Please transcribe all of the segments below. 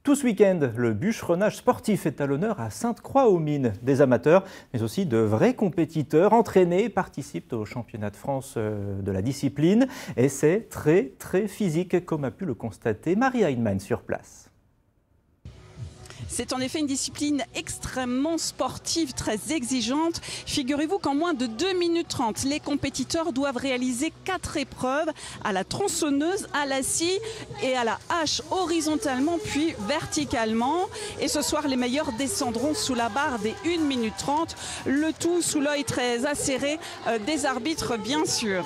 Tout ce week-end, le bûcheronnage sportif est à l'honneur à Sainte-Croix-aux-Mines. Des amateurs, mais aussi de vrais compétiteurs entraînés participent au championnat de France de la discipline. Et c'est très physique, comme a pu le constater Marie Heinemann sur place. C'est en effet une discipline extrêmement sportive, très exigeante. Figurez-vous qu'en moins de 2 minutes 30, les compétiteurs doivent réaliser 4 épreuves à la tronçonneuse, à la scie et à la hache horizontalement puis verticalement. Et ce soir, les meilleurs descendront sous la barre des 1 minute 30, le tout sous l'œil très acéré des arbitres, bien sûr.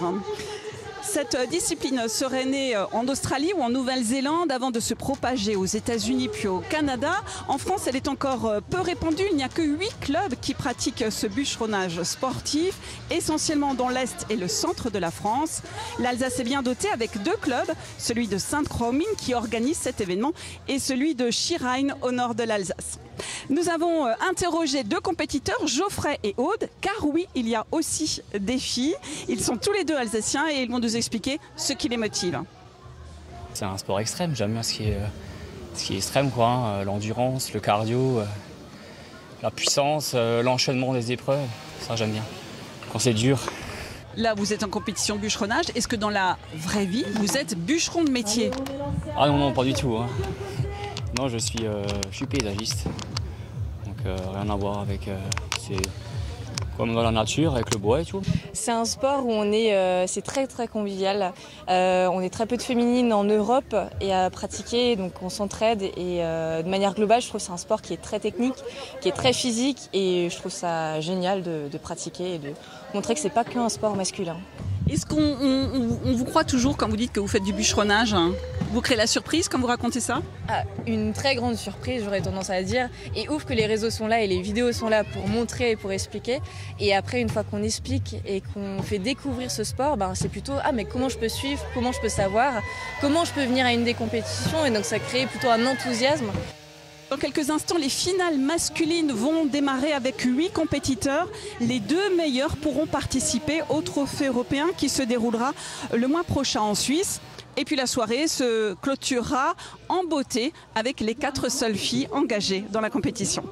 Cette discipline serait née en Australie ou en Nouvelle-Zélande avant de se propager aux États-Unis puis au Canada. En France, elle est encore peu répandue. Il n'y a que 8 clubs qui pratiquent ce bûcheronnage sportif, essentiellement dans l'Est et le centre de la France. L'Alsace est bien dotée avec 2 clubs, celui de Sainte-Croix-aux-Mines qui organise cet événement et celui de Schirheim au nord de l'Alsace. Nous avons interrogé 2 compétiteurs, Geoffrey et Aude, car oui, il y a aussi des filles. Ils sont tous les 2 alsaciens et ils vont nous expliquer ce qui les motive. C'est un sport extrême, j'aime bien ce qui est extrême, quoi, hein. L'endurance, le cardio, la puissance, l'enchaînement des épreuves, ça j'aime bien, quand c'est dur. Là, vous êtes en compétition bûcheronnage. Est-ce que dans la vraie vie, vous êtes bûcheron de métier? Ah non, pas du tout, hein. Non, je suis paysagiste, donc rien à voir avec, c'est comme dans la nature, avec le bois et tout. C'est un sport où c'est très convivial. On est très peu de féminines en Europe et à pratiquer, donc on s'entraide et de manière globale, je trouve que c'est un sport qui est très technique, qui est très physique et je trouve ça génial de pratiquer et de montrer que c'est pas qu'un sport masculin. Est-ce qu'on vous croit toujours quand vous dites que vous faites du bûcheronnage? Vous créez la surprise quand vous racontez ça? Une très grande surprise, j'aurais tendance à dire. Et ouf que les réseaux sont là et les vidéos sont là pour montrer et pour expliquer. Et après, une fois qu'on explique et qu'on fait découvrir ce sport, c'est plutôt mais comment je peux suivre, comment je peux savoir, comment je peux venir à une des compétitions. Et donc ça crée plutôt un enthousiasme. Dans quelques instants, les finales masculines vont démarrer avec 8 compétiteurs. Les 2 meilleurs pourront participer au trophée européen qui se déroulera le mois prochain en Suisse. Et puis la soirée se clôturera en beauté avec les 4 seules filles engagées dans la compétition.